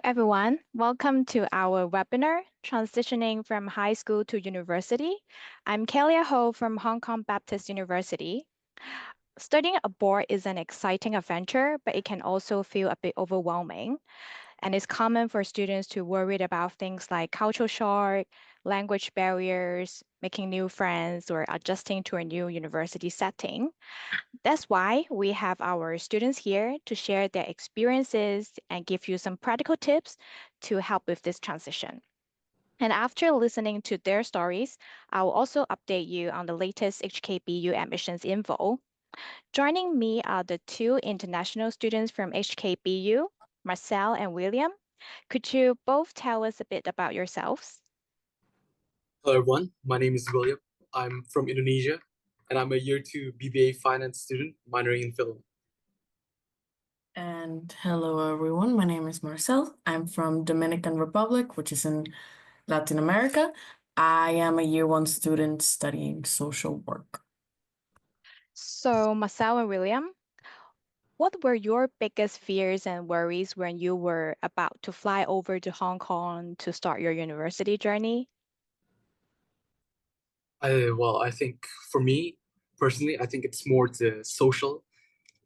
everyone. Welcome to our webinar, Transitioning from High School to University. I'm Kelia Ho from Hong Kong Baptist University. Studying abroad is an exciting adventure, but it can also feel a bit overwhelming. And it's common for students to worry about things like cultural shock, language barriers, making new friends, or adjusting to a new university setting. That's why we have our students here to share their experiences and give you some practical tips to help with this transition. And after listening to their stories, I will also update you on the latest HKBU admissions info. Joining me are the two international students from HKBU, Marcelle and William. Could you both tell us a bit about yourselves? Hello everyone, my name is William. I'm from Indonesia and I'm a year 2 BBA finance student minoring in film. And hello everyone, my name is Marcelle. I'm from Dominican Republic, which is in Latin America. I am a year 1 student studying social work. So, Marcelle and William, what were your biggest fears and worries when you were about to fly over to Hong Kong to start your university journey? I think for me personally, I think it's more the social,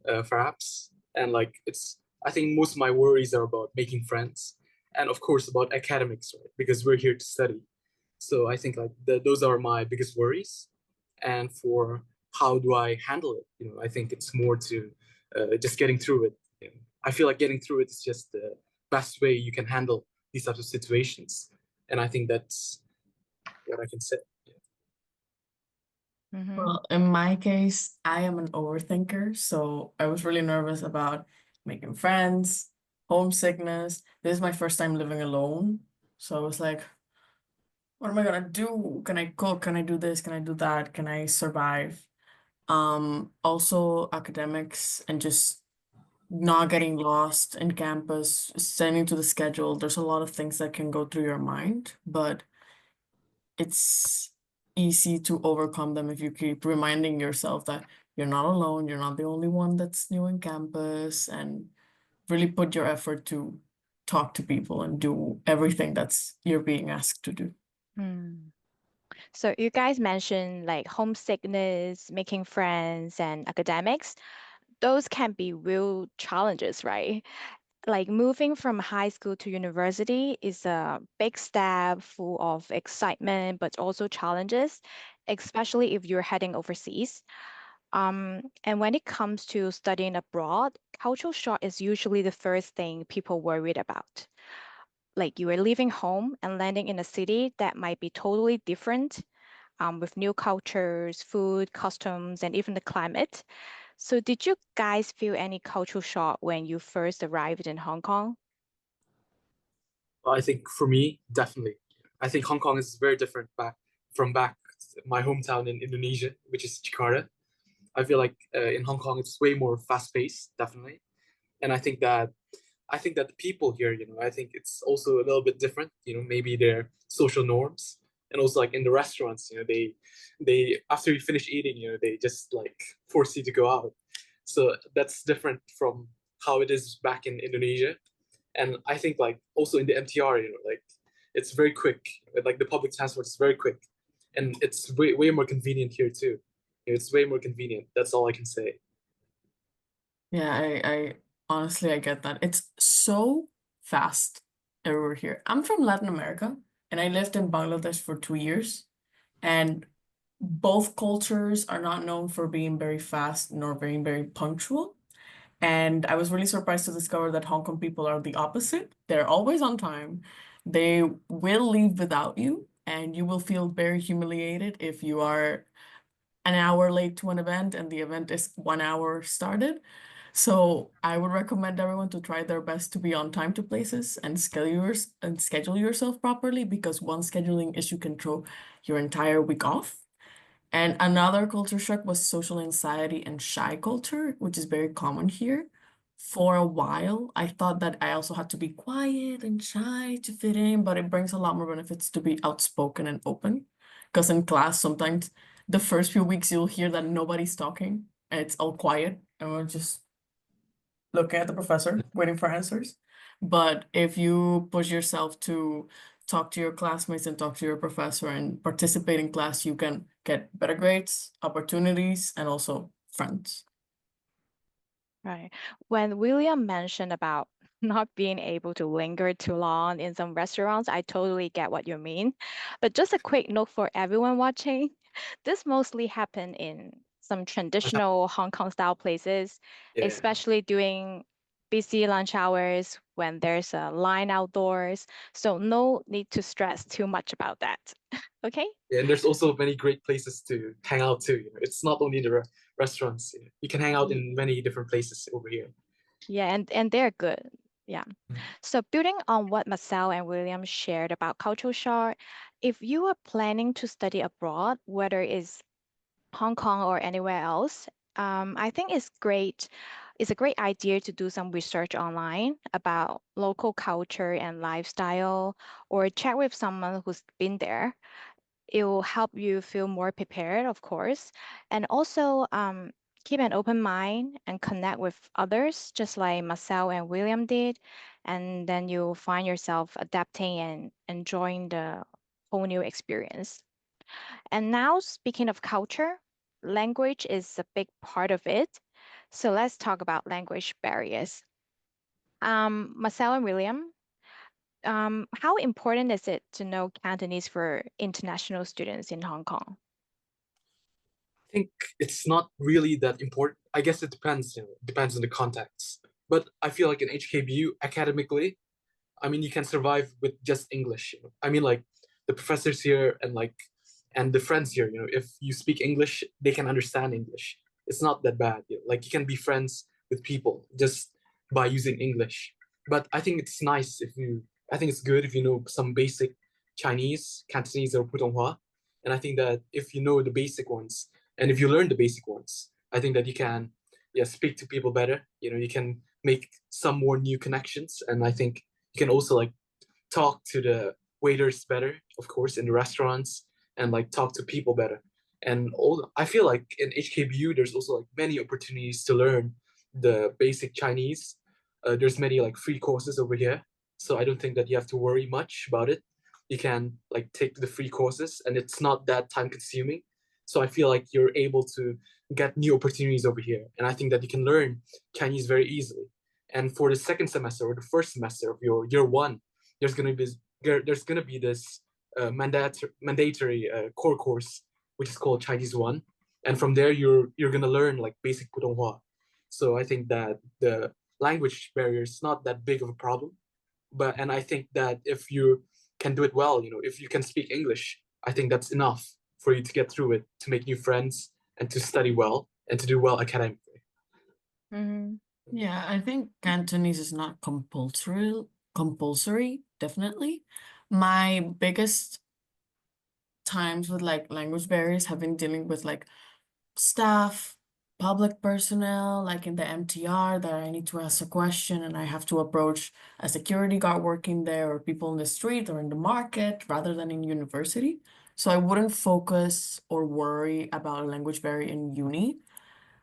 perhaps, and I think most of my worries are about making friends, and of course about academics, right? Because we're here to study. So I think those are my biggest worries, and for how do I handle it? I think it's more to just getting through it. I feel like getting through it is just the best way you can handle these types of situations, and I think that's what I can say. Well, in my case, I am an overthinker, so I was really nervous about making friends, homesickness. This is my first time living alone, so I was like, what am I gonna do? Can I cook? Can I do this? Can I do that? Can I survive? Also academics and just not getting lost in campus, staying to the schedule. There's a lot of things that can go through your mind, but it's easy to overcome them if you keep reminding yourself that you're not alone, you're not the only one that's new in campus, and really put your effort to talk to people and do everything that's you're being asked to do. So you guys mentioned like homesickness, making friends, and academics. Those can be real challenges, right? Like moving from high school to university is a big step full of excitement, but also challenges, especially if you're heading overseas. And when it comes to studying abroad, cultural shock is usually the first thing people worried about. Like you are leaving home and landing in a city that might be totally different, with new cultures, food, customs, and even the climate. So did you guys feel any cultural shock when you first arrived in Hong Kong? I think for me, definitely. I think Hong Kong is very different from my hometown in Indonesia, which is Jakarta. I feel like in Hong Kong it's way more fast paced, definitely, and I think that the people here, I think it's also a little bit different. Maybe their social norms, and also like in the restaurants, they after you finish eating, they just like force you to go out. So that's different from how it is back in Indonesia. And I think like also in the MTR, like it's very quick. Like the public transport is very quick, and it's way more convenient here too. It's way more convenient. That's all I can say. Yeah, I honestly I get that. It's so fast everywhere here. I'm from Latin America and I lived in Bangladesh for 2 years, and both cultures are not known for being very fast nor being very punctual. And I was really surprised to discover that Hong Kong people are the opposite. They're always on time. They will leave without you, and you will feel very humiliated if you are an hour late to an event and the event is 1 hour started. So I would recommend everyone to try their best to be on time to places and schedule yourself properly, because one scheduling issue can throw your entire week off. And another culture shock was social anxiety and shy culture, which is very common here. For a while, I thought that I also had to be quiet and shy to fit in, but it brings a lot more benefits to be outspoken and open. Because in class, sometimes the first few weeks you'll hear that nobody's talking and it's all quiet, and we're just looking at the professor, waiting for answers. But if you push yourself to talk to your classmates and talk to your professor and participate in class, you can get better grades, opportunities, and also friends. Right. When William mentioned about not being able to linger too long in some restaurants, I totally get what you mean. But just a quick note for everyone watching, this mostly happen in some traditional Hong Kong style places, Yeah. especially during busy lunch hours when there's a line outdoors. So no need to stress too much about that. Okay? Yeah, and there's also many great places to hang out too. It's not only the restaurants. You can hang out in many different places over here. Yeah, and they're good. Yeah. So building on what Marcel and William shared about cultural shock, if you are planning to study abroad, whether it's Hong Kong or anywhere else, I think it's great. It's a great idea to do some research online about local culture and lifestyle, or chat with someone who's been there. It will help you feel more prepared, of course, and also keep an open mind and connect with others, just like Marcel and William did. And then you'll find yourself adapting and enjoying the whole new experience. And now, speaking of culture, language is a big part of it. So let's talk about language barriers. Marcel and William, how important is it to know Cantonese for international students in Hong Kong? I think it's not really that important. I guess it depends, depends on the context. But I feel like in HKBU, academically, I mean, you can survive with just English. I mean, like the professors here and the friends here, if you speak English, they can understand English. It's not that bad. Like you can be friends with people just by using English. But I think it's nice I think it's good if you know some basic Chinese, Cantonese, or Putonghua. And I think that if you know the basic ones, and if you learn the basic ones, I think that you can, yeah, speak to people better. You can make some more new connections. And I think you can also like talk to the waiters better, of course, in the restaurants, and like talk to people better. And all I feel like in HKBU, there's also like many opportunities to learn the basic Chinese. There's many like free courses over here, so I don't think that you have to worry much about it. You can like take the free courses, and it's not that time consuming. So I feel like you're able to get new opportunities over here, and I think that you can learn Chinese very easily. And for the second semester or the first semester of your year one, there's gonna be this mandatory core course which is called Chinese One, and from there you're gonna learn like basic Putonghua. So I think that the language barrier is not that big of a problem, and I think that if you can do it well, if you can speak English, I think that's enough for you to get through it, to make new friends, and to study well and to do well academically. Mhm. Yeah, I think Cantonese is not compulsory, definitely. My biggest times with like language barriers have been dealing with like staff, public personnel, like in the MTR that I need to ask a question and I have to approach a security guard working there or people in the street or in the market rather than in university. So I wouldn't focus or worry about a language barrier in uni.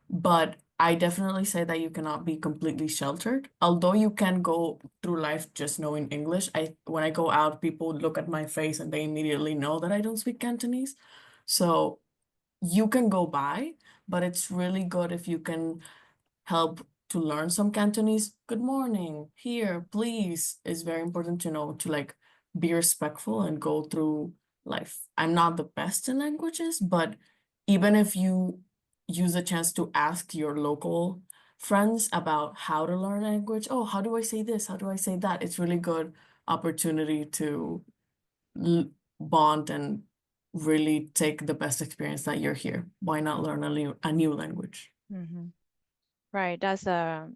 But I definitely say that you cannot be completely sheltered. Although you can go through life just knowing English, when I go out, people look at my face and they immediately know that I don't speak Cantonese. So you can go by, but it's really good if you can help to learn some Cantonese. Good morning, here, please, is very important to know to like be respectful and go through life. I'm not the best in languages, but even if you use a chance to ask your local friends about how to learn language, oh, how do I say this? How do I say that? It's really good opportunity to bond and really take the best experience that you're here. Why not learn a new language? Mhm. Right, that's a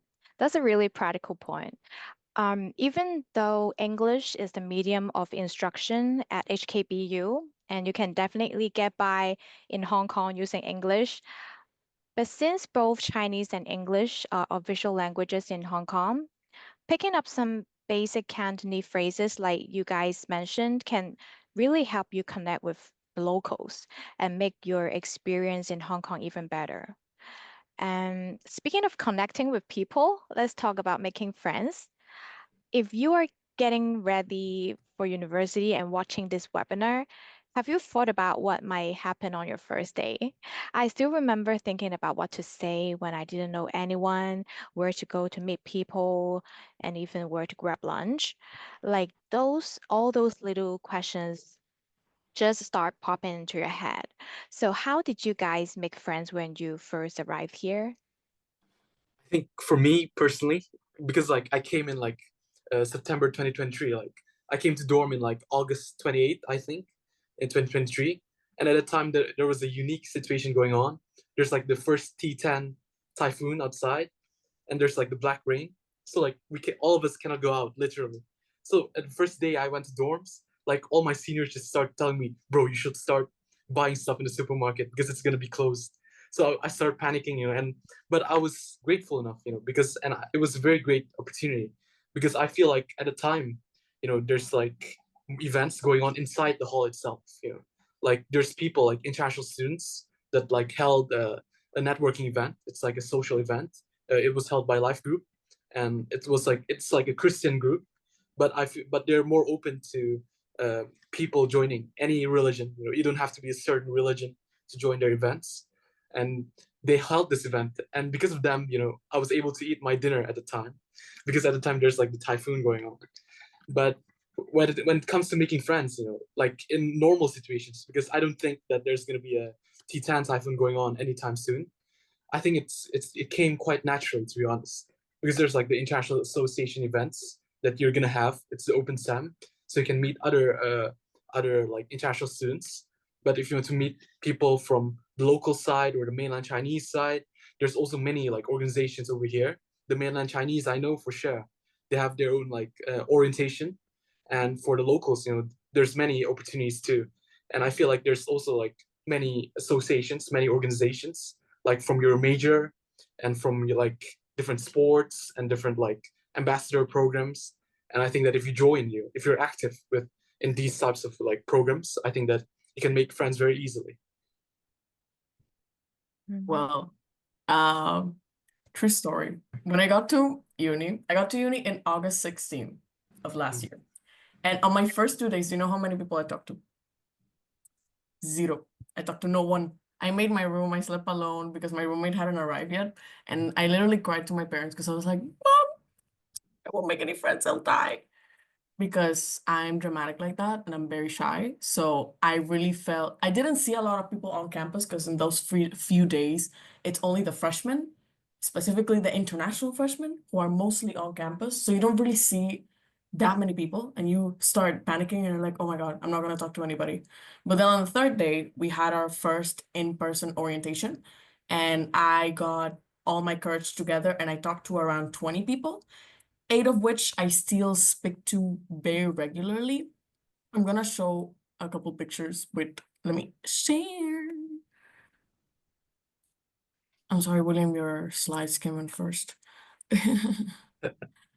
really practical point. Even though English is the medium of instruction at HKBU, and you can definitely get by in Hong Kong using English, but since both Chinese and English are official languages in Hong Kong, picking up some basic Cantonese phrases like you guys mentioned can really help you connect with the locals and make your experience in Hong Kong even better. And speaking of connecting with people, let's talk about making friends. if you are getting ready for university and watching this webinar, have you thought about what might happen on your first day? I still remember thinking about what to say when I didn't know anyone, where to go to meet people, and even where to grab lunch. Like all those little questions just start popping into your head. So how did you guys make friends when you first arrived here? I think for me personally, because like I came in like September 2023, like I came to dorm in like August 28th, I think, in 2023. And at the time there was a unique situation going on. There's like the first T10 typhoon outside, and there's like the black rain. So like all of us cannot go out, literally. So at the first day I went to dorms, like all my seniors just start telling me, bro, you should start buying stuff in the supermarket because it's gonna be closed. So I started panicking, but I was grateful enough, because it was a very great opportunity because I feel like at the time, there's like events going on inside the hall itself, like there's people like international students that like held a networking event. It's like a social event. It was held by Life Group, and it's like a Christian group, but they're more open to people joining any religion. You don't have to be a certain religion to join their events, and they held this event. And because of them, I was able to eat my dinner at the time, because at the time there's like the typhoon going on. But when it comes to making friends, like in normal situations, because I don't think that there's going to be a Titan typhoon going on anytime soon. I think it came quite naturally, to be honest, because there's like the international association events that you're gonna have. It's the open SEM, so you can meet other like international students. But if you want to meet people from the local side or the mainland Chinese side, there's also many like organizations over here. The mainland Chinese, I know for sure, they have their own like orientation, and for the locals, there's many opportunities too. And I feel like there's also like many associations, many organizations, like from your major and from your like different sports and different like ambassador programs. And I think that if you're active in these types of like programs, I think that you can make friends very easily. Well, true story. When I got to uni in August 16th of last year. And on my first 2 days, you know how many people I talked to? Zero. I talked to no one. I made my room. I slept alone because my roommate hadn't arrived yet. And I literally cried to my parents because I was like, Mom, I won't make any friends. I'll die. Because I'm dramatic like that and I'm very shy. So I really felt I didn't see a lot of people on campus because in those few days, it's only the freshmen, specifically the international freshmen, who are mostly on campus. So you don't really see that many people and you start panicking and you're like, oh my God, I'm not going to talk to anybody. But then on the third day, we had our first in-person orientation and I got all my courage together and I talked to around 20 people. 8 of which I still speak to very regularly. I'm gonna show a couple pictures let me share. I'm sorry, William, your slides came in first.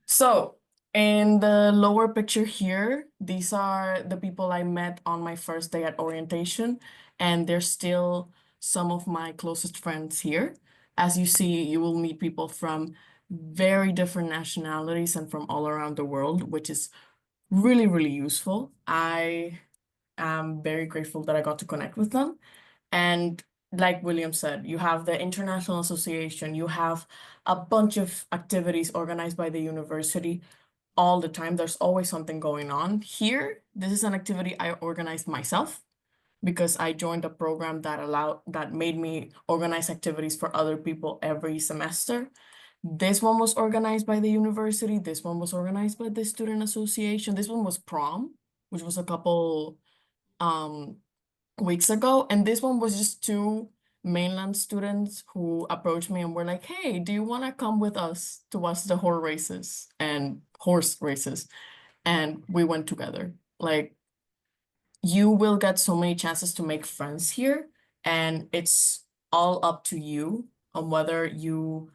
So in the lower picture here, these are the people I met on my first day at orientation, and they're still some of my closest friends here. As you see, you will meet people from very different nationalities and from all around the world, which is really, really useful. I am very grateful that I got to connect with them. And like William said, you have the International Association, you have a bunch of activities organized by the university all the time. There's always something going on. Here, this is an activity I organized myself because I joined a program that made me organize activities for other people every semester. This one was organized by the university. This one was organized by the student association. This one was prom, which was a couple weeks ago. And this one was just 2 mainland students who approached me and were like, hey, do you want to come with us to watch the horse races? And we went together. Like, you will get so many chances to make friends here, and it's all up to you on whether you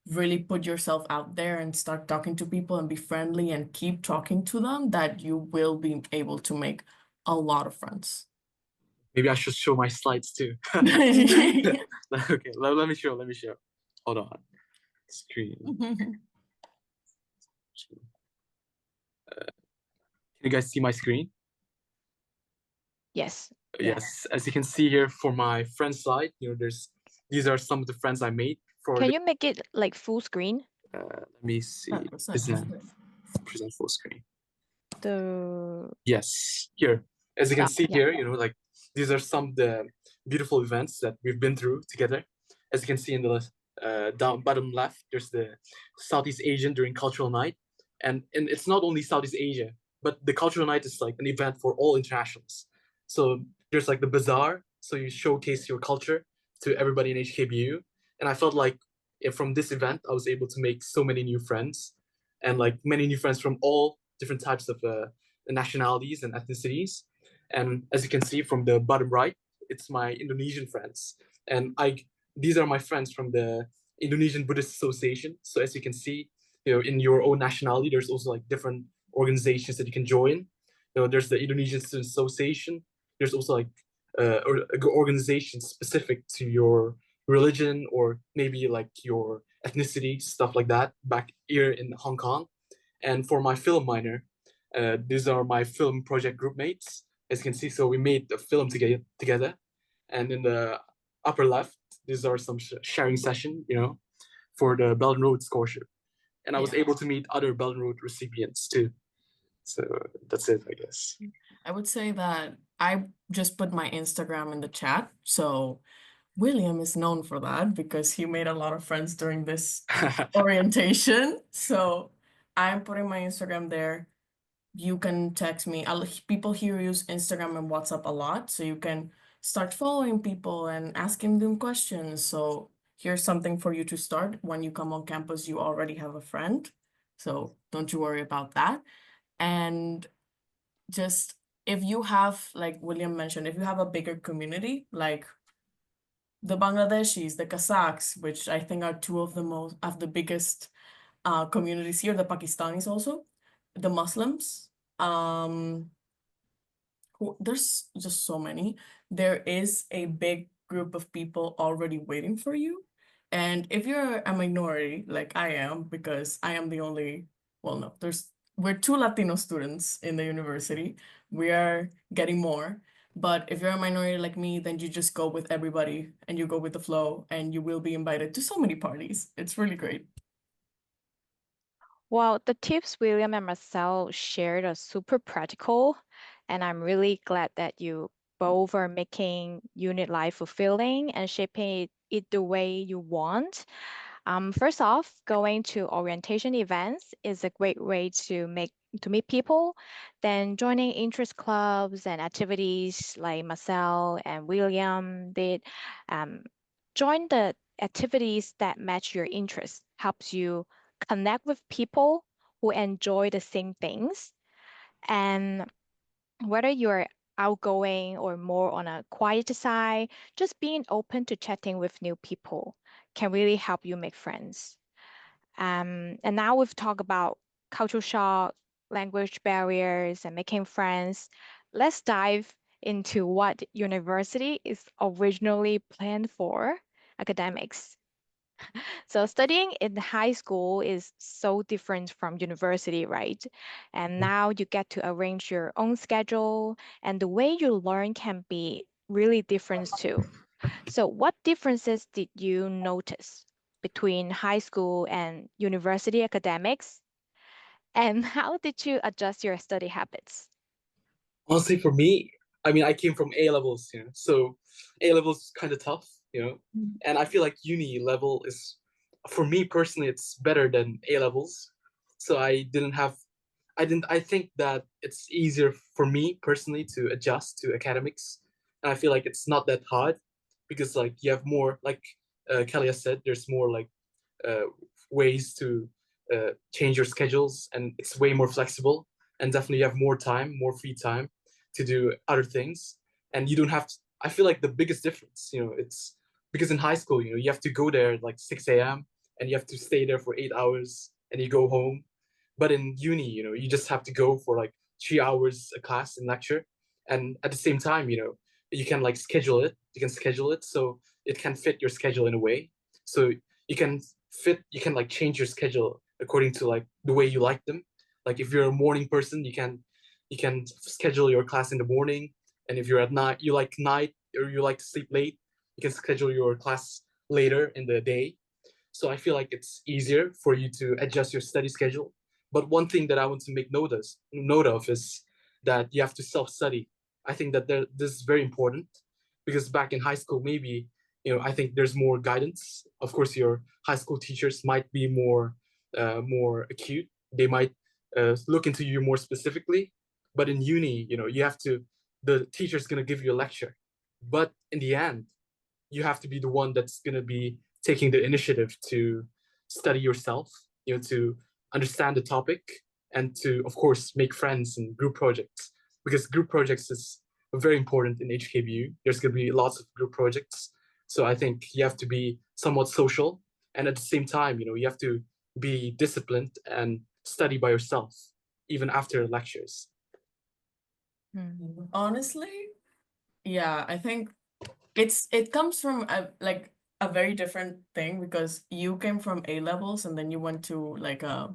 really put yourself out there and start talking to people and be friendly and keep talking to them, that you will be able to make a lot of friends. Maybe I should show my slides too. Okay, let me show. Hold on. Screen. Can you guys see my screen? Yes. Yes, as you can see here for my friend slide, these are some of the friends I made for Can you make it like full screen? let me see. That's nice. Present full screen. The Yes, here. As you can see yeah. here, like these are some of the beautiful events that we've been through together. As you can see in the bottom left, there's the Southeast Asian during Cultural Night. And it's not only Southeast Asia, but the Cultural Night is like an event for all internationals. So there's like the bazaar, so you showcase your culture to everybody in HKBU. And I felt like from this event, I was able to make so many new friends and like many new friends from all different types of nationalities and ethnicities. And as you can see from the bottom right, it's my Indonesian friends. And these are my friends from the Indonesian Buddhist Association. So as you can see, in your own nationality, there's also like different organizations that you can join. There's the Indonesian Student Association. There's also like organizations specific to your religion or maybe like your ethnicity, stuff like that, back here in Hong Kong. And for my film minor, these are my film project group mates. As you can see, so we made the film together. And in the upper left, these are some sharing session, for the Belt and Road Scholarship. And I was able to meet other Belt and Road recipients too. So that's it, I guess. I would say that I just put my Instagram in the chat. So William is known for that because he made a lot of friends during this orientation. So I'm putting my Instagram there. You can text me. People here use Instagram and WhatsApp a lot, so you can start following people and asking them questions. So here's something for you to start. When you come on campus, you already have a friend. So don't you worry about that. And just if you have, like William mentioned, if you have a bigger community, like the Bangladeshis, the Kazakhs, which I think are two of the biggest communities here, the Pakistanis also, the Muslims, there's just so many. There is a big group of people already waiting for you. And if you're a minority, like I am, because I am the only, well, no, we're two Latino students in the university. We are getting more. But if you're a minority like me, then you just go with everybody and you go with the flow and you will be invited to so many parties. It's really great. Well, the tips William and Marcelle shared are super practical, and I'm really glad that you both are making unit life fulfilling and shaping it the way you want. First off, going to orientation events is a great way to meet people. Then joining interest clubs and activities like Marcel and William did. Join the activities that match your interests, helps you connect with people who enjoy the same things. And whether you're outgoing or more on a quieter side, just being open to chatting with new people can really help you make friends. And now we've talked about cultural shock, language barriers, and making friends. Let's dive into what university is originally planned for, academics. So studying in high school is so different from university, right? And now you get to arrange your own schedule, and the way you learn can be really different too. So what differences did you notice between high school and university academics? And how did you adjust your study habits? Honestly, for me, I mean, I came from A levels, so A levels kind of tough, and I feel like uni level is, for me personally, it's better than A levels. So I think that it's easier for me personally to adjust to academics. And I feel like it's not that hard because like you have more, like Kelia said, there's more like ways to change your schedules and it's way more flexible. And definitely you have more time, more free time to do other things. And you don't have to, I feel like the biggest difference, it's because in high school, you have to go there at like 6 a.m. and you have to stay there for 8 hours and you go home. But in uni, you just have to go for like 3 hours a class and lecture. And at the same time, you can like schedule it. You can schedule it so it can fit your schedule in a way. So you can like change your schedule according to like the way you like them. Like if you're a morning person, you can schedule your class in the morning, and if you're at night, you like night or you like to sleep late, you can schedule your class later in the day. So I feel like it's easier for you to adjust your study schedule. But one thing that I want to make note of is that you have to self-study. I think that this is very important because back in high school, maybe, I think there's more guidance. Of course, your high school teachers might be more acute. They might look into you more specifically. But in uni, the teacher's gonna give you a lecture. But in the end, you have to be the one that's gonna be taking the initiative to study yourself, to understand the topic, and to, of course, make friends in group projects. Because group projects is very important in HKBU. There's gonna be lots of group projects. So I think you have to be somewhat social, and at the same time, you have to be disciplined and study by yourself, even after lectures. Honestly, yeah, I think it comes from a very different thing because you came from A levels and then you went to like a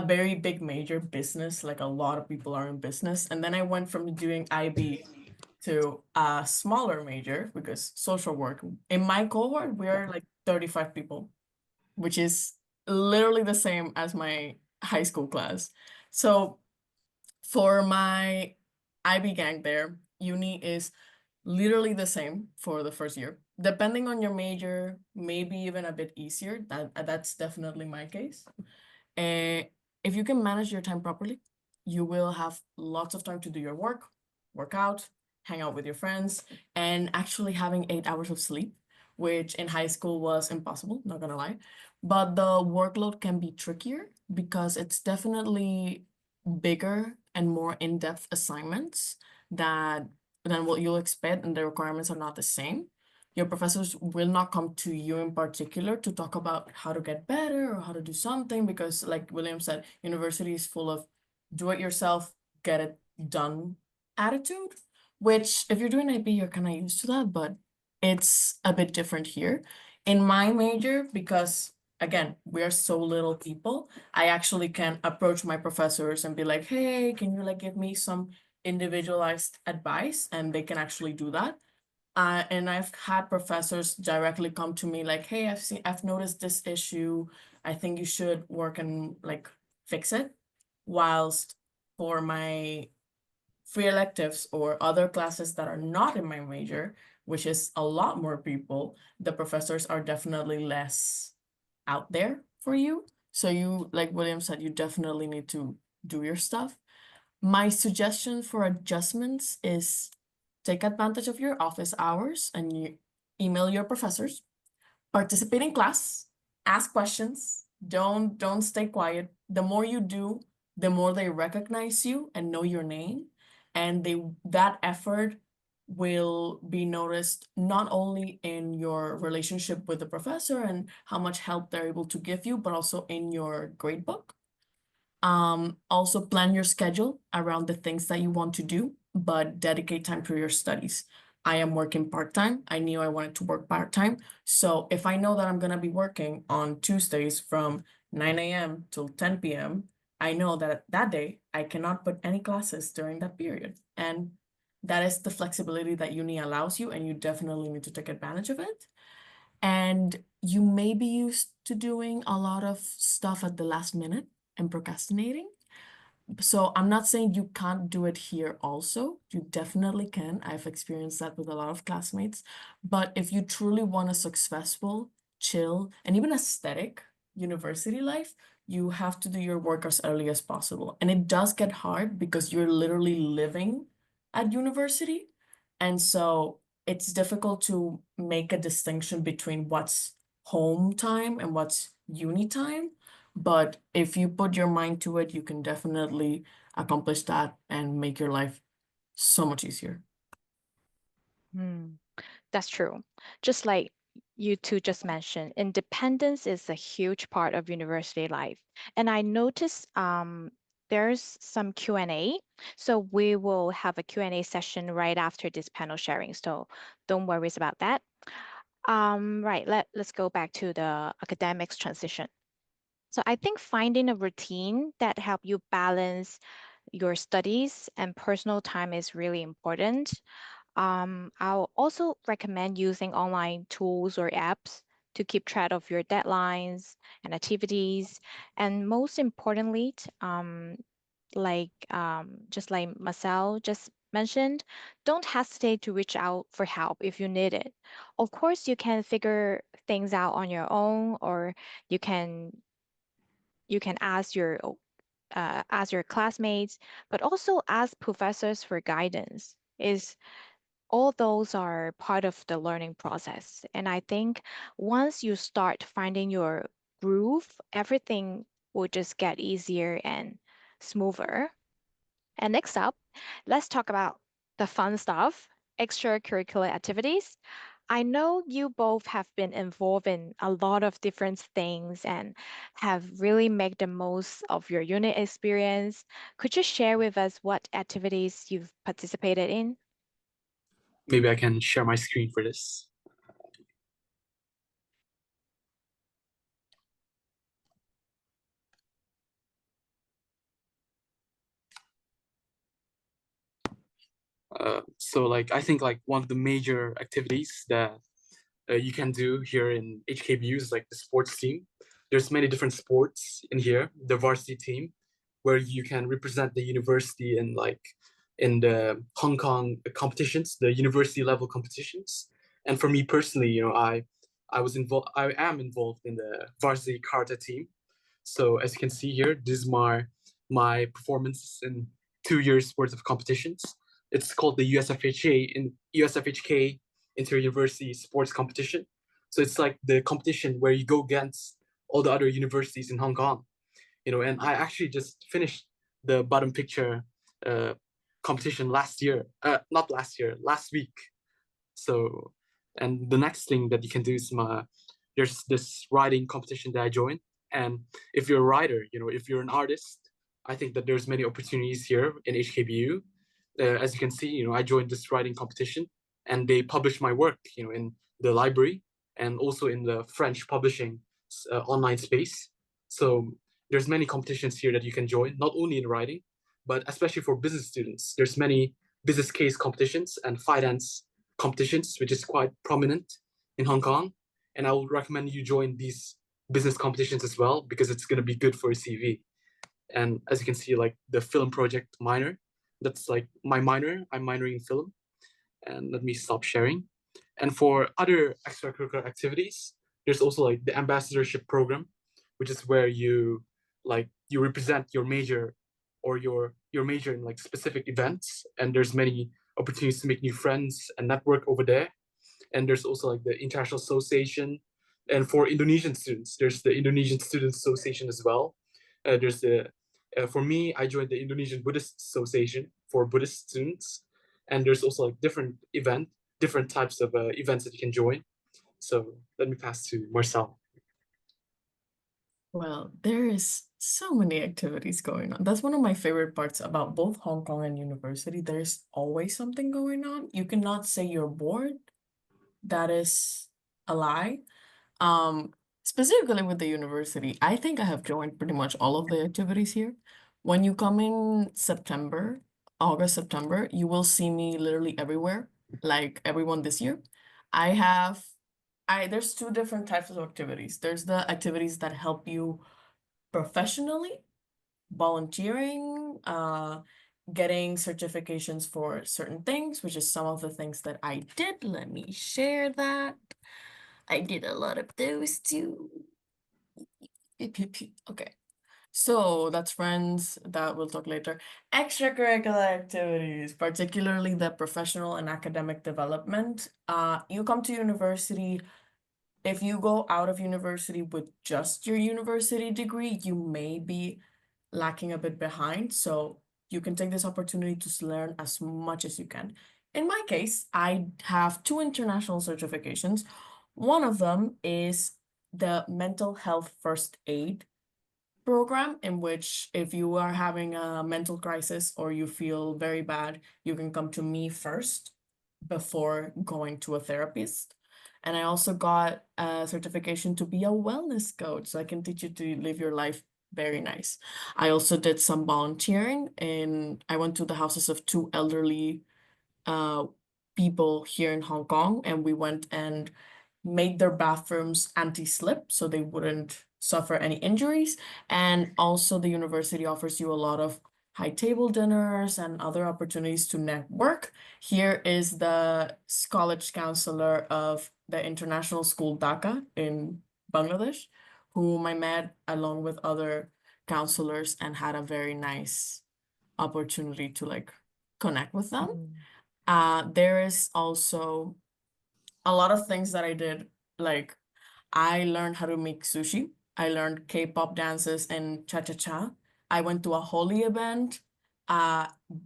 very big major business, like a lot of people are in business. And then I went from doing IB to a smaller major because social work. In my cohort, we are like 35 people, which is literally the same as my high school class. So for my IB gang there, uni is literally the same for the first year. Depending on your major, maybe even a bit easier. That's definitely my case. If you can manage your time properly, you will have lots of time to do your work out, hang out with your friends, and actually having 8 hours of sleep, which in high school was impossible, not gonna lie. But the workload can be trickier because it's definitely bigger and more in-depth assignments than what you'll expect, and the requirements are not the same. Your professors will not come to you in particular to talk about how to get better or how to do something because, like William said, university is full of do it yourself, get it done attitude, which if you're doing IB, you're kind of used to that, but it's a bit different here. In my major, because again, we are so little people, I actually can approach my professors and be like, hey, can you like give me some individualized advice? And they can actually do that. And I've had professors directly come to me like, hey, I've noticed this issue. I think you should work and like fix it. Whilst for my free electives or other classes that are not in my major, which is a lot more people, the professors are definitely less out there for you. So you, like William said, you definitely need to do your stuff. My suggestion for adjustments is take advantage of your office hours and you email your professors, participate in class, ask questions, don't stay quiet. The more you do, the more they recognize you and know your name, and that effort will be noticed not only in your relationship with the professor and how much help they're able to give you, but also in your gradebook. Also plan your schedule around the things that you want to do, but dedicate time to your studies. I am working part-time. I knew I wanted to work part-time. So if I know that I'm gonna be working on Tuesdays from 9 a.m. till 10 p.m., I know that that day I cannot put any classes during that period. And that is the flexibility that uni allows you, and you definitely need to take advantage of it. And you may be used to doing a lot of stuff at the last minute and procrastinating. So I'm not saying you can't do it here also. You definitely can. I've experienced that with a lot of classmates. But if you truly want a successful, chill, and even aesthetic university life, you have to do your work as early as possible. And it does get hard because you're literally living at university. And so it's difficult to make a distinction between what's home time and what's uni time. But if you put your mind to it, you can definitely accomplish that and make your life so much easier. That's true. Just like you two just mentioned, independence is a huge part of university life. And I noticed there's some Q&A. So we will have a Q&A session right after this panel sharing. So don't worry about that. Right, let's go back to the academics transition. So I think finding a routine that help you balance your studies and personal time is really important. I'll also recommend using online tools or apps to keep track of your deadlines and activities. And most importantly, just like Marcel just mentioned, don't hesitate to reach out for help if you need it. Of course, you can figure things out on your own, or you can you can ask your classmates, but also ask professors for guidance. Is all those are part of the learning process. And I think once you start finding your groove, everything will just get easier and smoother. And next up, let's talk about the fun stuff, extracurricular activities. I know you both have been involved in a lot of different things and have really made the most of your unit experience. Could you share with us what activities you've participated in? Maybe I can share my screen for this. So like I think like one of the major activities that you can do here in HKBU is like the sports team. There's many different sports in here, the varsity team, where you can represent the university in like in the Hong Kong competitions, the university level competitions. And for me personally, I am involved in the varsity karate team. So as you can see here, this is my performance in 2 years worth of competitions. It's called the USFHK Inter-University Sports Competition. So it's like the competition where you go against all the other universities in Hong Kong. And I actually just finished the bottom picture uh, competition last year. Not last year, last week. So, and the next thing that you can do is there's this writing competition that I joined. And if you're a writer, if you're an artist, I think that there's many opportunities here in HKBU. As you can see, I joined this writing competition, and they published my work, in the library and also in the French publishing online space. So there's many competitions here that you can join, not only in writing, but especially for business students. There's many business case competitions and finance competitions, which is quite prominent in Hong Kong. And I would recommend you join these business competitions as well, because it's going to be good for your CV. And as you can see, like the film project minor, that's like my minor. I'm minoring in film. And let me stop sharing. And for other extracurricular activities, there's also like the ambassadorship program, which is where you represent your major or your major in like specific events. And there's many opportunities to make new friends and network over there. And there's also like the International Association. And for Indonesian students, there's the Indonesian Students Association as well. There's the For me, I joined the Indonesian Buddhist Association for Buddhist students, and there's also like different types of events that you can join. So let me pass to Marcel. Well, there is so many activities going on. That's one of my favorite parts about both Hong Kong and university. There's always something going on. You cannot say you're bored. That is a lie. Specifically with the university, I think I have joined pretty much all of the activities here. When you come in September, August, September, you will see me literally everywhere, like everyone this year. There's two different types of activities. There's the activities that help you professionally, volunteering, getting certifications for certain things, which is some of the things that I did. Let me share that. I did a lot of those too. Okay. So that's friends that we'll talk later. Extracurricular activities, particularly the professional and academic development. You come to university. If you go out of university with just your university degree, you may be lacking a bit behind. So you can take this opportunity to learn as much as you can. In my case, I have two international certifications. One of them is the mental health first aid program, in which if you are having a mental crisis or you feel very bad, you can come to me first before going to a therapist. And I also got a certification to be a wellness coach, so I can teach you to live your life very nice. I also did some volunteering, and I went to the houses of two elderly people here in Hong Kong, and we went and made their bathrooms anti-slip so they wouldn't suffer any injuries. And also the university offers you a lot of high table dinners and other opportunities to network. Here is the college counselor of the international school Dhaka in Bangladesh, whom I met along with other counselors and had a very nice opportunity to like connect with them. There is also a lot of things that I did. Like I learned how to make sushi. I learned K-pop dances and cha-cha-cha. I went to a holy event.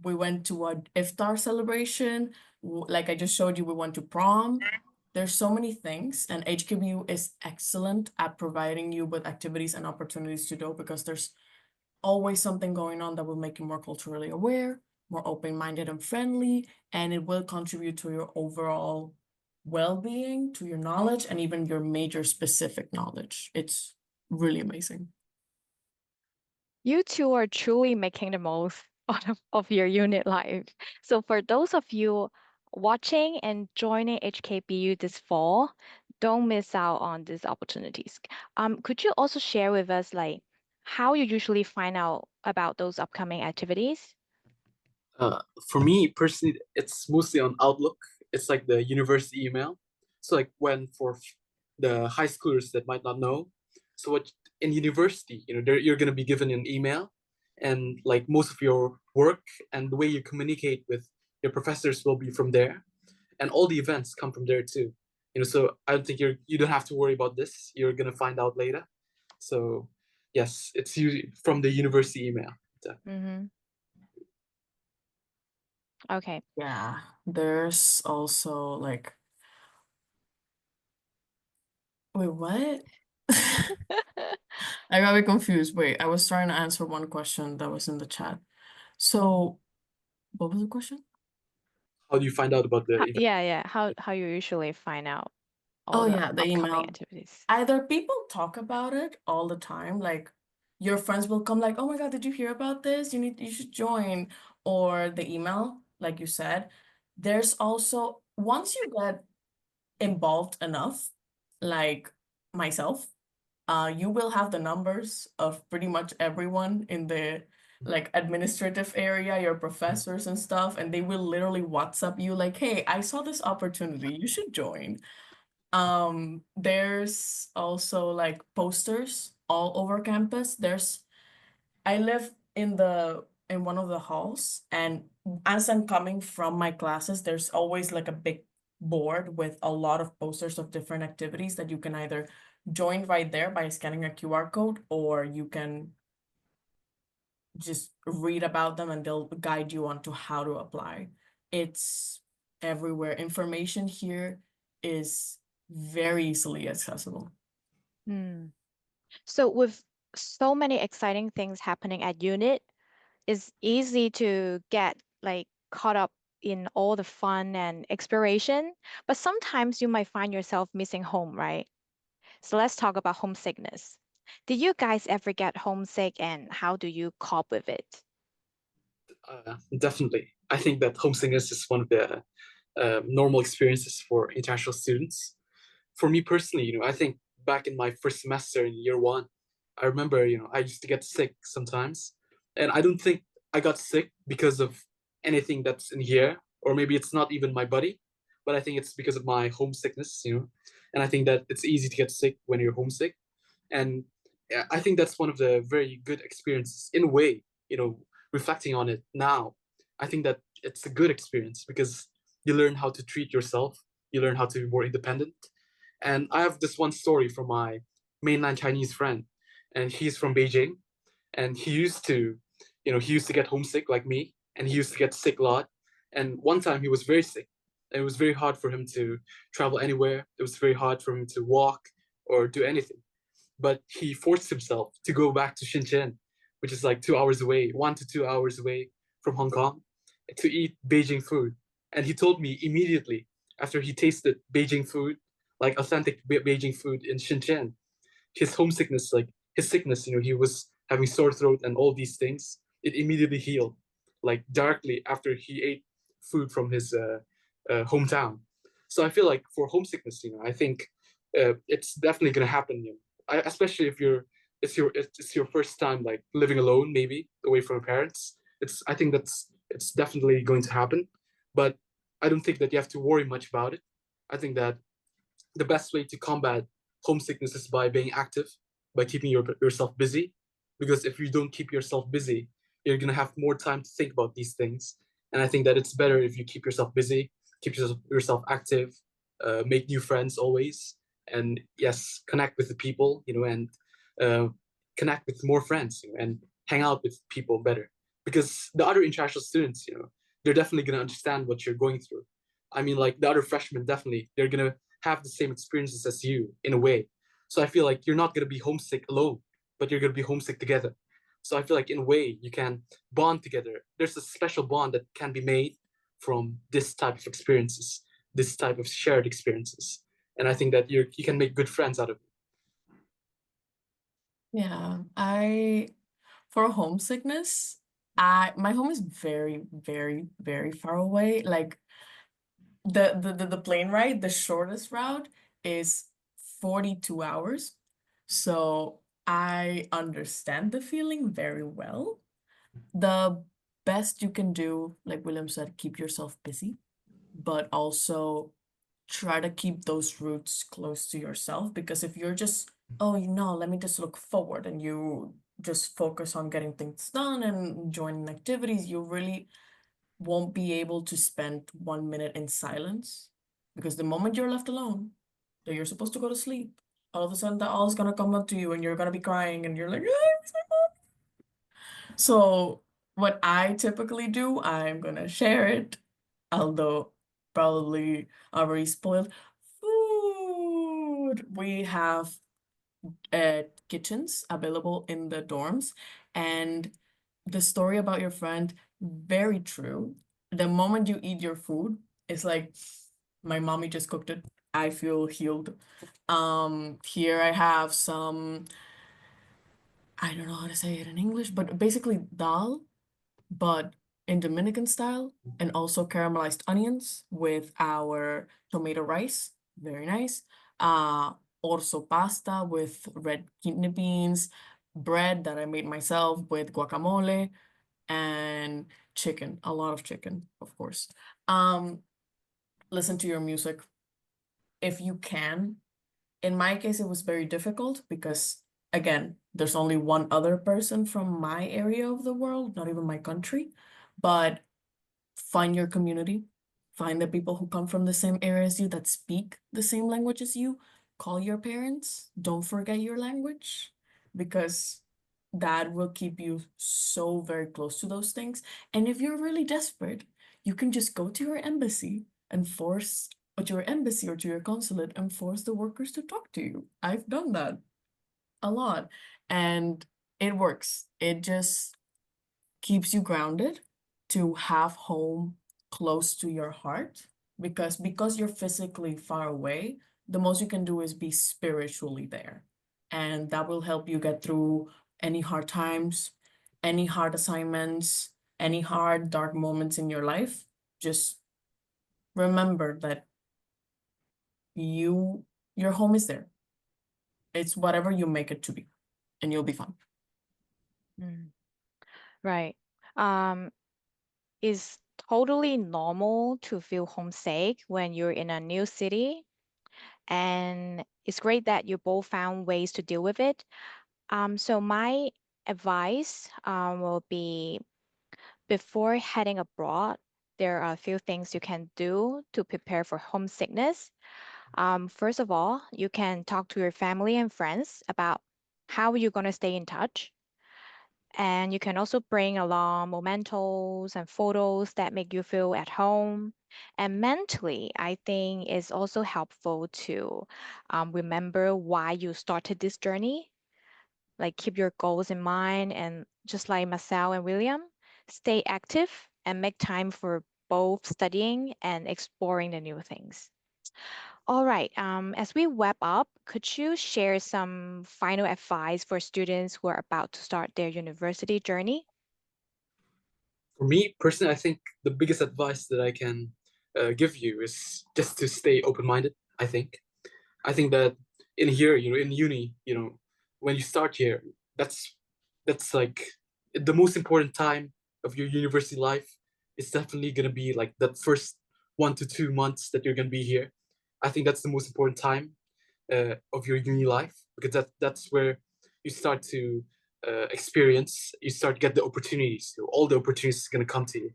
We went to a iftar celebration. Like I just showed you, we went to prom. There's so many things, and HKBU is excellent at providing you with activities and opportunities to do because there's always something going on that will make you more culturally aware, more open-minded and friendly, and it will contribute to your overall well-being, to your knowledge, and even your major specific knowledge. It's really amazing. You two are truly making the most of your unit life. So for those of you watching and joining HKBU this fall, don't miss out on these opportunities. Could you also share with us like how you usually find out about those upcoming activities? For me personally, it's mostly on Outlook. It's like the university email. So like when for the high schoolers that might not know, so what in university, you're gonna be given an email, and like most of your work and the way you communicate with your professors will be from there, and all the events come from there too. So I don't think you don't have to worry about this. You're gonna find out later. So yes, it's usually from the university email. Mm-hmm. Okay. Yeah, there's also like, wait, what? I got a bit confused. Wait, I was trying to answer one question that was in the chat. So, what was the question? How do you find out about the event? Yeah. How you usually find out all Oh the yeah, the upcoming email. activities? Either people talk about it all the time, like your friends will come like, "Oh my God, did you hear about this? You should join." Or the email, like you said. There's also, once you get involved enough, like myself, you will have the numbers of pretty much everyone in the like administrative area, your professors and stuff, and they will literally WhatsApp you like, "Hey, I saw this opportunity, you should join." There's also like posters all over campus. I live in one of the halls, and as I'm coming from my classes, there's always like a big board with a lot of posters of different activities that you can either join right there by scanning a QR code, or you can just read about them and they'll guide you on to how to apply. It's everywhere. Information here is very easily accessible. So with so many exciting things happening at unit, it's easy to get like caught up in all the fun and exploration, but sometimes you might find yourself missing home, right? So let's talk about homesickness. Did you guys ever get homesick and how do you cope with it? Definitely. I think that homesickness is one of the normal experiences for international students. For me personally, I think back in my first semester in year one, I remember, I used to get sick sometimes. And I don't think I got sick because of anything that's in here, or maybe it's not even my body, but I think it's because of my homesickness. And I think that it's easy to get sick when you're homesick. And yeah, I think that's one of the very good experiences in a way, reflecting on it now. I think that it's a good experience because you learn how to treat yourself, you learn how to be more independent. And I have this one story from my mainland Chinese friend, and he's from Beijing, and he used to get homesick like me, and he used to get sick a lot. And one time he was very sick. It was very hard for him to travel anywhere. It was very hard for him to walk or do anything. But he forced himself to go back to Shenzhen, which is like 2 hours away, 1 to 2 hours away from Hong Kong, to eat Beijing food. And he told me immediately after he tasted Beijing food, like authentic Beijing food in Shenzhen. His homesickness, like his sickness, he was having sore throat and all these things. It immediately healed, like directly after he ate food from his hometown. So I feel like for homesickness, I think it's definitely gonna happen. Especially if it's your first time like living alone, maybe away from your parents. I think it's definitely going to happen, but I don't think that you have to worry much about it. I think that the best way to combat homesickness is by being active, by keeping yourself busy. Because if you don't keep yourself busy, you're gonna have more time to think about these things. And I think that it's better if you keep yourself busy, keep yourself active, make new friends always, and yes, connect with the people, and uh, connect with more friends, and hang out with people better. Because the other international students, they're definitely gonna understand what you're going through. I mean, like the other freshmen, definitely, they're gonna have the same experiences as you in a way. So I feel like you're not going to be homesick alone, but you're going to be homesick together. So I feel like in a way you can bond together. There's a special bond that can be made from this type of experiences, this type of shared experiences. And I think that you can make good friends out of it. Yeah, for homesickness, my home is very, very, very far away. Like the plane ride, the shortest route is 42 hours. So I understand the feeling very well. The best you can do, like William said, keep yourself busy, but also try to keep those roots close to yourself. Because if you're just, oh, let me just look forward, and you just focus on getting things done and joining activities, you really won't be able to spend 1 minute in silence. Because the moment you're left alone, that you're supposed to go to sleep, all of a sudden that all is gonna come up to you and you're gonna be crying and you're like, "Ah, where's my mom?" So what I typically do, I'm gonna share it, although probably already spoiled. Food. We have kitchens available in the dorms, and the story about your friend, very true. The moment you eat your food, it's like my mommy just cooked it. I feel healed. Here I have some, I don't know how to say it in English, but basically dal, but in Dominican style, and also caramelized onions with our tomato rice. Very nice. Orzo pasta with red kidney beans, bread that I made myself with guacamole, and chicken, a lot of chicken, of course. Um, Listen to your music if you can. In my case, it was very difficult because, again, there's only one other person from my area of the world, not even my country. But find your community, find the people who come from the same area as you that speak the same language as you. Call your parents. Don't forget your language, because that will keep you so very close to those things. And if you're really desperate, you can just go to your embassy and force, or to your embassy or to your consulate, and force the workers to talk to you. I've done that a lot, and it works. It just keeps you grounded to have home close to your heart, because you're physically far away, the most you can do is be spiritually there, and that will help you get through any hard times, any hard assignments, any hard dark moments in your life. Just remember that your home is there. It's whatever you make it to be, and you'll be fine. Right. Um, it's totally normal to feel homesick when you're in a new city, and it's great that you both found ways to deal with it. So my advice will be before heading abroad, there are a few things you can do to prepare for homesickness. First of all, you can talk to your family and friends about how you're going to stay in touch. And you can also bring along mementos and photos that make you feel at home. And mentally, I think it's also helpful to remember why you started this journey. Like keep your goals in mind, and just like Marcel and William, stay active and make time for both studying and exploring the new things. All right. As we wrap up, could you share some final advice for students who are about to start their university journey? For me personally, I think the biggest advice that I can give you is just to stay open-minded. I think that in here, in uni, when you start here, that's like the most important time of your university life. It's definitely gonna be like that first 1 to 2 months that you're gonna be here. I think that's the most important time of your uni life, because that's where you start to experience, you start to get the opportunities. So all the opportunities are gonna come to you,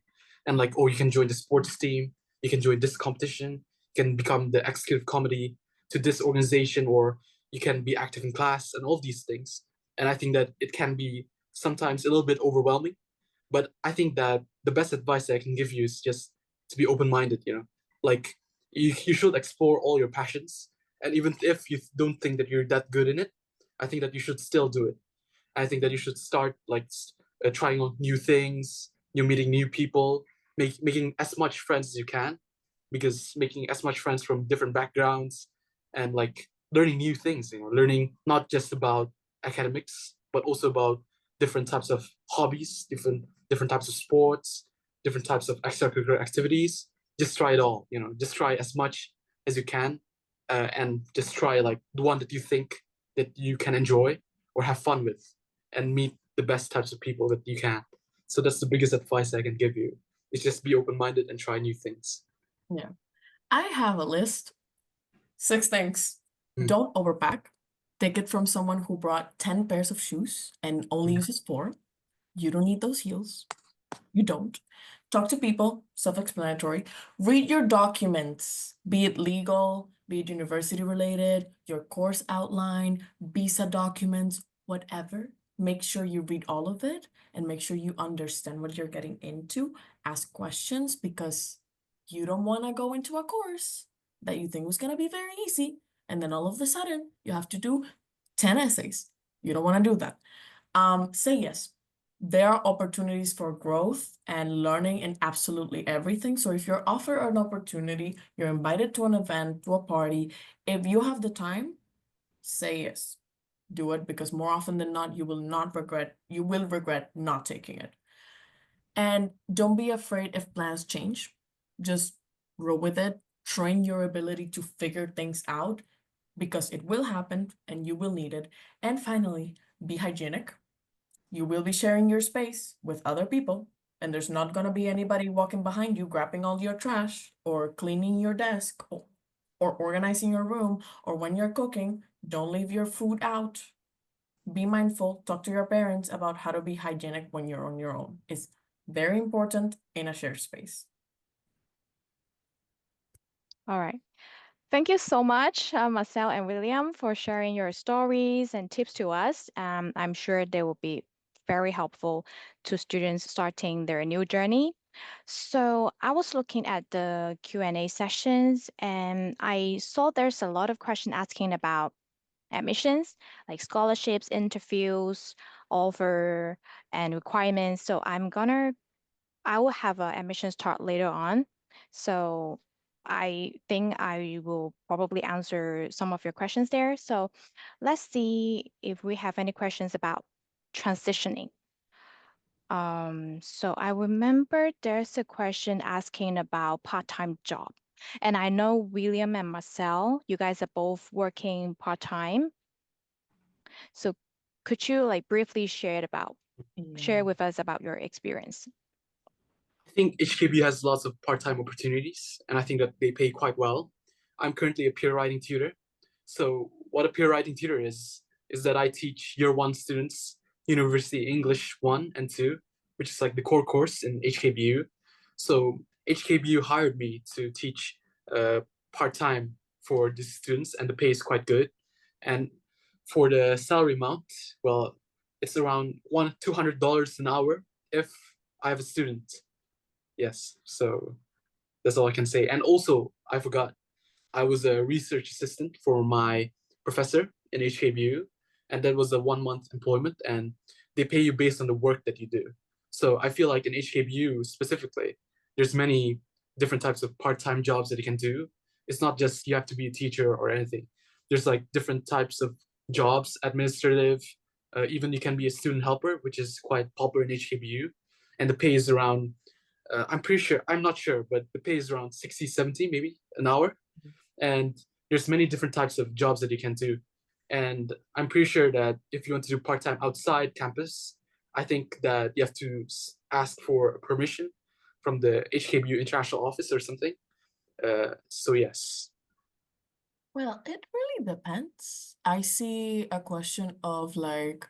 and like, oh, you can join the sports team, you can join this competition, you can become the executive committee to this organization, or you can be active in class and all these things. And I think that it can be sometimes a little bit overwhelming, but I think that the best advice that I can give you is just to be open-minded. Like, you should explore all your passions, and even if you don't think that you're that good in it, I think that you should still do it. I think that you should start like trying on new things, meeting new people, making as much friends as you can, because making as much friends from different backgrounds and like learning new things, learning not just about academics, but also about different types of hobbies, different types of sports, different types of extracurricular activities. Just try it all, just try as much as you can, and just try like the one that you think that you can enjoy or have fun with, and meet the best types of people that you can. So that's the biggest advice I can give you, is just be open-minded and try new things. Yeah. I have a list. 6 things. Mm. Don't overpack. Take it from someone who brought 10 pairs of shoes and only uses 4. You don't need those heels. You don't. Talk to people, self-explanatory. Read your documents, be it legal, be it university related, your course outline, visa documents, whatever. Make sure you read all of it and make sure you understand what you're getting into. Ask questions, because you don't want to go into a course that you think was going to be very easy, and then all of a sudden you have to do 10 essays. You don't want to do that. Say yes. There are opportunities for growth and learning in absolutely everything. So if you're offered an opportunity, you're invited to an event, to a party, if you have the time, say yes. Do it, because more often than not, you will regret not taking it. And don't be afraid if plans change. Just roll with it. Train your ability to figure things out, because it will happen and you will need it. And finally, be hygienic. You will be sharing your space with other people, and there's not going to be anybody walking behind you grabbing all your trash or cleaning your desk or organizing your room, or when you're cooking, don't leave your food out. Be mindful, talk to your parents about how to be hygienic when you're on your own. It's very important in a shared space. All right. Thank you so much, Marcel and William, for sharing your stories and tips to us. I'm sure they will be very helpful to students starting their new journey. So I was looking at the Q&A sessions, and I saw there's a lot of question asking about admissions, like scholarships, interviews, offer, and requirements. So I will have an admission start later on. So I think I will probably answer some of your questions there. So let's see if we have any questions about transitioning. So I remember there's a question asking about part-time job. And I know William and Marcel, you guys are both working part-time. So could you like briefly share with us about your experience? I think HKBU has lots of part-time opportunities, and I think that they pay quite well. I'm currently a peer writing tutor. So what a peer writing tutor is that I teach year 1 students University English 1 and 2, which is like the core course in HKBU. So HKBU hired me to teach part-time for these students, and the pay is quite good. And for the salary amount, well, it's around $200 an hour if I have a student. Yes, so that's all I can say. And also, I forgot, I was a research assistant for my professor in HKBU, and that was a 1 month employment, and they pay you based on the work that you do. So I feel like in HKBU specifically, there's many different types of part-time jobs that you can do, It's not just you have to be a teacher or anything. There's like different types of jobs, administrative, even you can be a student helper, which is quite popular in HKBU, and the pay is around, I'm not sure, but the pay is around 60, 70 maybe an hour. And there's many different types of jobs that you can do. And I'm pretty sure that if you want to do part-time outside campus, I think that you have to ask for permission from the HKBU international office or something. So yes. Well, it really depends. I see a question of like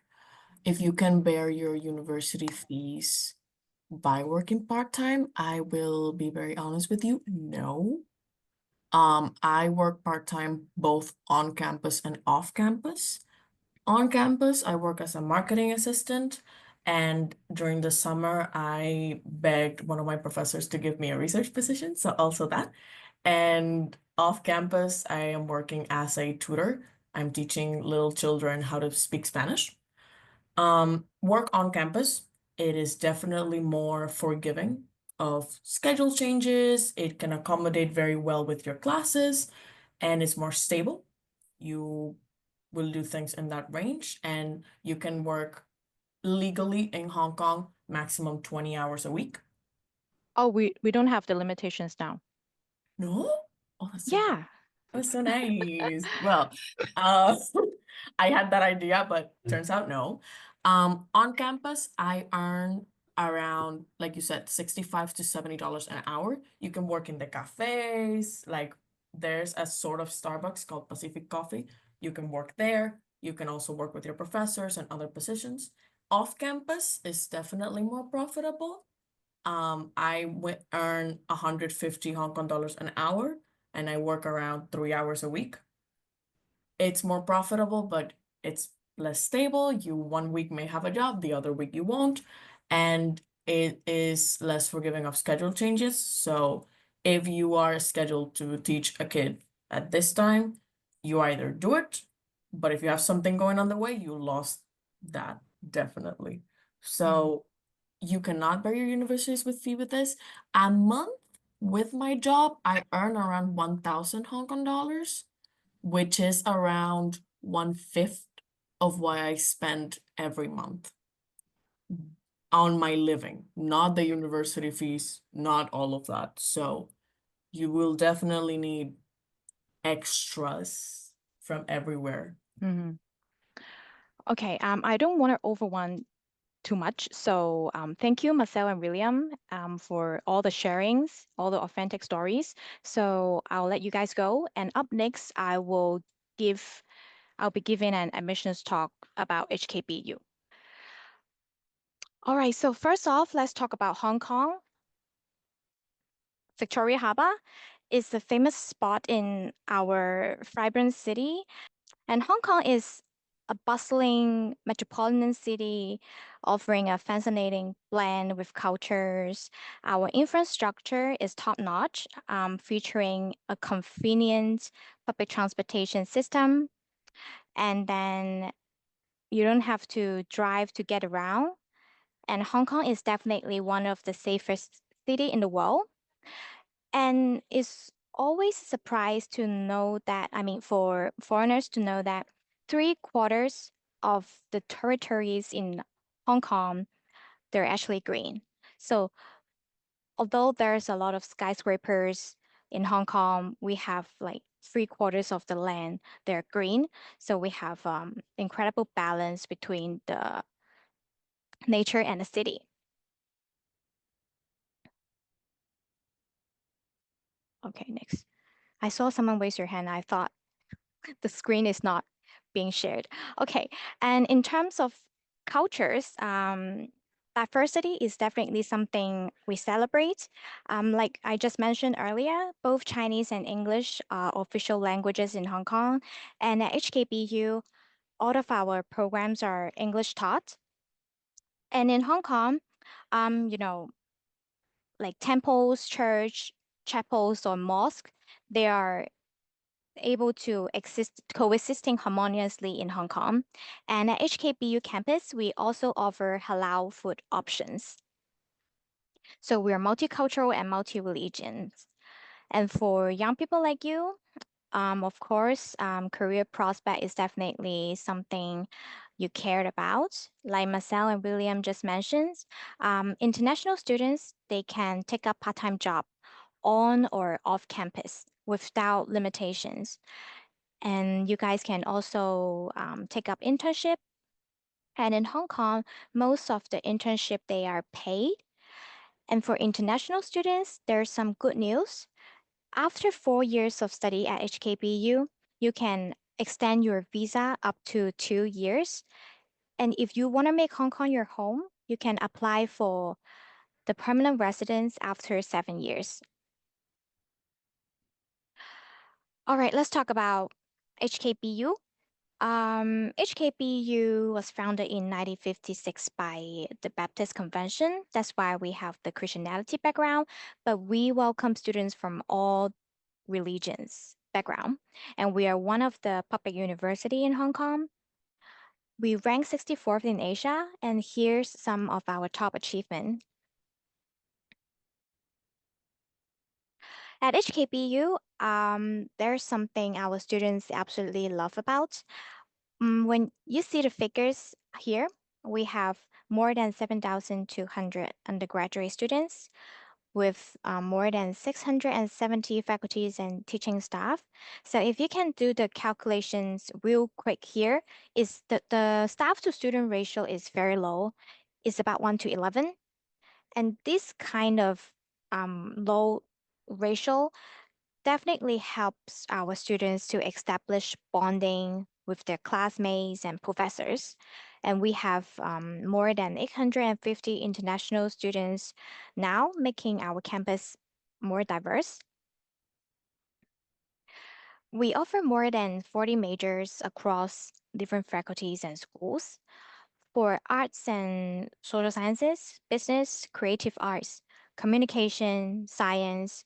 if you can bear your university fees by working part-time. I will be very honest with you, no. I work part-time both on campus and off campus. On campus, I work as a marketing assistant, and during the summer, I begged one of my professors to give me a research position, so also that. And off campus, I am working as a tutor. I'm teaching little children how to speak Spanish. Work on campus, it is definitely more forgiving of schedule changes. It can accommodate very well with your classes, and it's more stable. You will do things in that range, and you can work legally in Hong Kong maximum 20 hours a week. Oh, we don't have the limitations now. No? Oh, that's so Yeah. That's so nice. Well, uh, I had that idea, but turns out no. On campus, I earn around, like you said, $65 to $70 an hour. You can work in the cafes, like there's a sort of Starbucks called Pacific Coffee. You can work there. You can also work with your professors and other positions. Off campus is definitely more profitable. I would earn 150 Hong Kong dollars an hour, and I work around 3 hours a week. It's more profitable, but it's less stable. You one week may have a job, the other week you won't, and it is less forgiving of schedule changes. So if you are scheduled to teach a kid at this time, you either do it, but if you have something going on the way, you lost that definitely. So you cannot bear your universities with fee with this. A month with my job, I earn around 1,000 Hong Kong dollars, which is around 1/5 of what I spend every month on my living, not the university fees, not all of that. So you will definitely need extras from everywhere. Mm-hmm. Okay, I don't want to overwhelm too much. So thank you, Marcel and William, for all the sharings, all the authentic stories. So I'll let you guys go. And up next, I'll be giving an admissions talk about HKBU. All right, so first off, let's talk about Hong Kong. Victoria Harbour is a famous spot in our vibrant city. And Hong Kong is a bustling metropolitan city offering a fascinating blend with cultures. Our infrastructure is top-notch, featuring a convenient public transportation system. And then you don't have to drive to get around. And Hong Kong is definitely one of the safest city in the world. And it's always a surprise to know that, I mean, for foreigners to know that 3/4 of the territories in Hong Kong, they're actually green. So although there's a lot of skyscrapers in Hong Kong, we have like 3/4 of the land, they're green. So we have incredible balance between the nature and the city. Okay, next. I saw someone raise your hand. I thought the screen is not being shared. Okay, and in terms of cultures, diversity is definitely something we celebrate. Like I just mentioned earlier, both Chinese and English are official languages in Hong Kong, and at HKBU, all of our programs are English taught. And in Hong Kong, you know, like temples, church, chapels, or mosque, they are able to exist coexisting harmoniously in Hong Kong. And at HKBU campus, we also offer halal food options. So we're multicultural and multi-religions. And for young people like you, of course, career prospect is definitely something you cared about. Like Marcelle and William just mentioned, international students, they can take up part-time job on or off campus without limitations. And you guys can also take up internship. And in Hong Kong, most of the internship, they are paid. And for international students, there's some good news. After 4 years of study at HKBU, you can extend your visa up to 2 years. And if you want to make Hong Kong your home, you can apply for the permanent residence after 7 years. All right, let's talk about HKBU. HKBU was founded in 1956 by the Baptist Convention. That's why we have the Christianity background, but we welcome students from all religions background, and we are one of the public university in Hong Kong. We rank 64th in Asia, and here's some of our top achievements. At HKBU, there's something our students absolutely love about. When you see the figures here, we have more than 7,200 undergraduate students with more than 670 faculties and teaching staff. So if you can do the calculations real quick here, is the staff to student ratio is very low. It's about 1 to 11. And this kind of low ratio definitely helps our students to establish bonding with their classmates and professors. And we have more than 850 international students now, making our campus more diverse. We offer more than 40 majors across different faculties and schools. For arts and social sciences, business, creative arts, communication, science,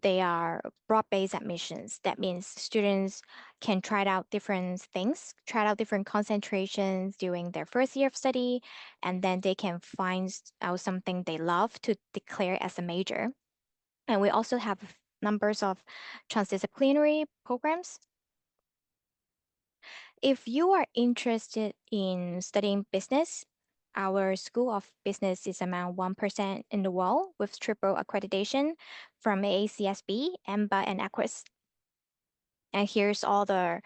they are broad-based admissions. That means students can try out different things, try out different concentrations during their first year of study, and then they can find out something they love to declare as a major. And we also have numbers of transdisciplinary programs. If you are interested in studying business, our School of Business is among 1% in the world with triple accreditation from AACSB, EMBA, and Aquis. And here's all the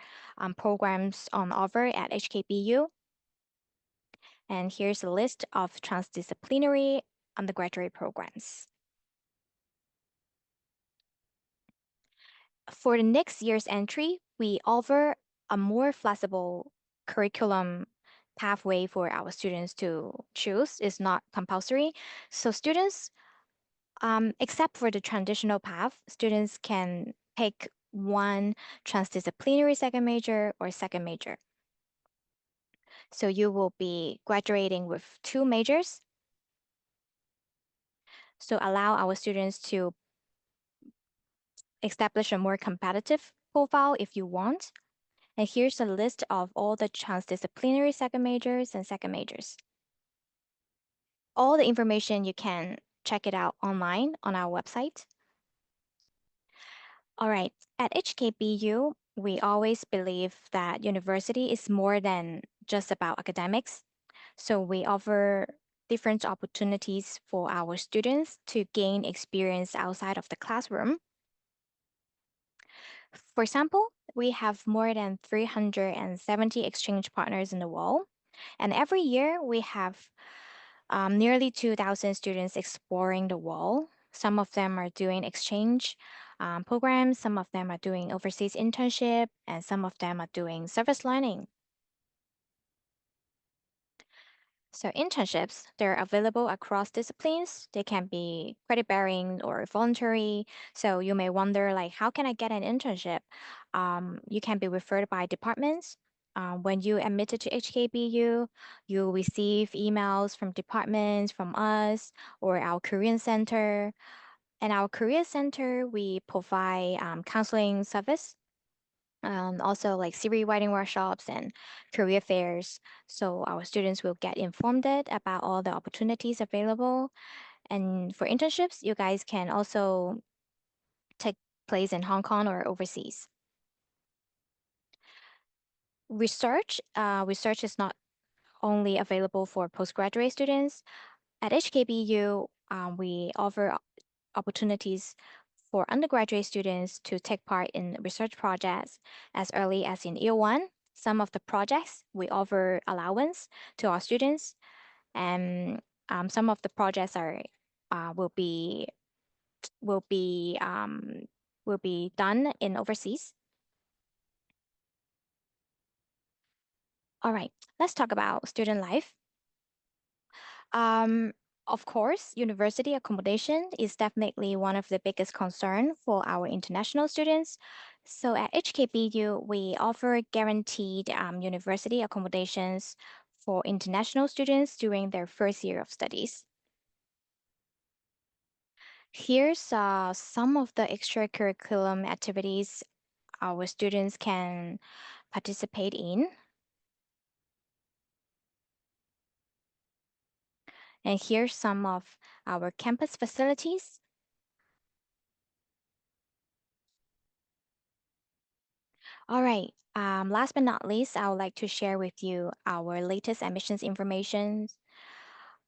programs on offer at HKBU. And here's a list of transdisciplinary undergraduate programs. For the next year's entry, we offer a more flexible curriculum pathway for our students to choose. It's not compulsory. So students, except for the traditional path, students can pick one transdisciplinary second major or second major. So you will be graduating with 2 majors. So allow our students to establish a more competitive profile if you want. And here's a list of all the transdisciplinary second majors and second majors. All the information, you can check it out online on our website. All right, at HKBU, we always believe that university is more than just about academics. So we offer different opportunities for our students to gain experience outside of the classroom. For example, we have more than 370 exchange partners in the world. And every year we have nearly 2,000 students exploring the world. Some of them are doing exchange programs, some of them are doing overseas internship, and some of them are doing service learning. So internships, they're available across disciplines. They can be credit bearing or voluntary. So you may wonder, like, how can I get an internship? You can be referred by departments. When you admitted to HKBU, you receive emails from departments, from us, or our Korean center. And our Korea center, we provide counseling service, also like CV writing workshops and career fairs. So our students will get informed about all the opportunities available. And for internships, you guys can also take place in Hong Kong or overseas. Research is not only available for postgraduate students. At HKBU, we offer opportunities for undergraduate students to take part in research projects as early as in year one. Some of the projects we offer allowance to our students, and some of the projects are will be will be um, will be done in overseas. All right, let's talk about student life. Um, of course, university accommodation is definitely one of the biggest concern for our international students. So at HKBU, we offer guaranteed university accommodations for international students during their first year of studies. Here's some of the extracurriculum activities our students can participate in. And here's some of our campus facilities. All right. Last but not least, I would like to share with you our latest admissions information.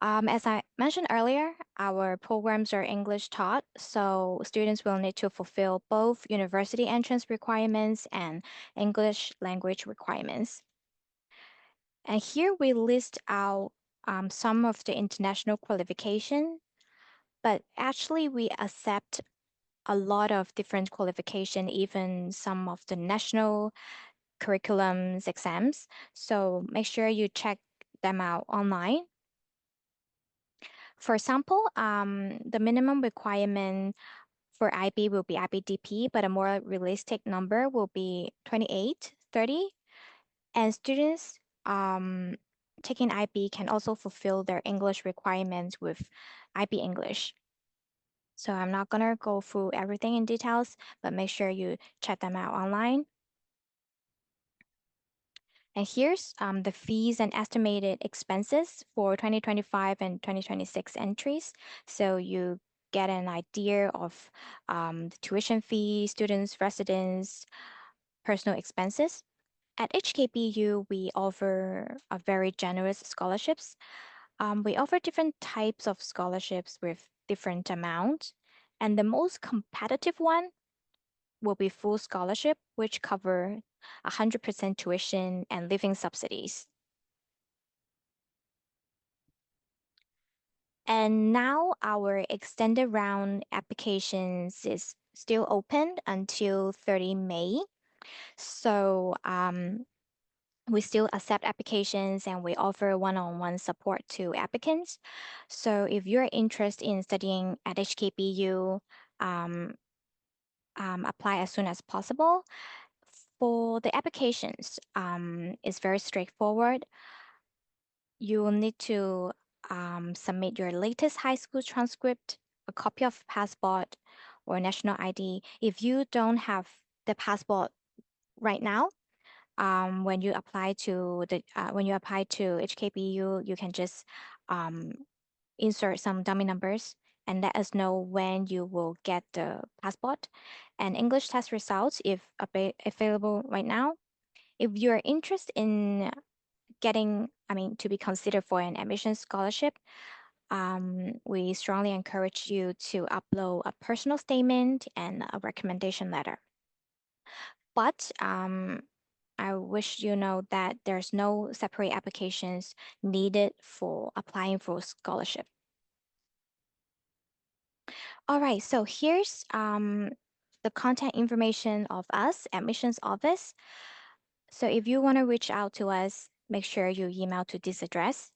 As I mentioned earlier, our programs are English taught, so students will need to fulfill both university entrance requirements and English language requirements. And here we list out some of the international qualification, but actually we accept a lot of different qualification, even some of the national curriculums exams. So make sure you check them out online. For example, the minimum requirement for IB will be IBDP, but a more realistic number will be 28, 30. And students taking IB can also fulfill their English requirements with IB English. So I'm not gonna go through everything in details, but make sure you check them out online. And here's the fees and estimated expenses for 2025 and 2026 entries. So you get an idea of the tuition fee, students, residents, personal expenses. At HKBU, we offer a very generous scholarships. We offer different types of scholarships with different amounts. And the most competitive one will be full scholarship, which cover 100% tuition and living subsidies. And now our extended round applications is still open until 30 May. So we still accept applications and we offer one-on-one support to applicants. So if you're interested in studying at HKBU, apply as soon as possible. For the applications, it's very straightforward. You will need to submit your latest high school transcript, a copy of passport or national ID. If you don't have the passport right now, when you apply to HKBU, you can just insert some dummy numbers and let us know when you will get the passport and English test results if available right now. If you're interested in to be considered for an admission scholarship, we strongly encourage you to upload a personal statement and a recommendation letter. But I wish you know that there's no separate applications needed for applying for scholarship. All right, so here's the contact information of us, admissions office. So if you want to reach out to us, make sure you email to this address.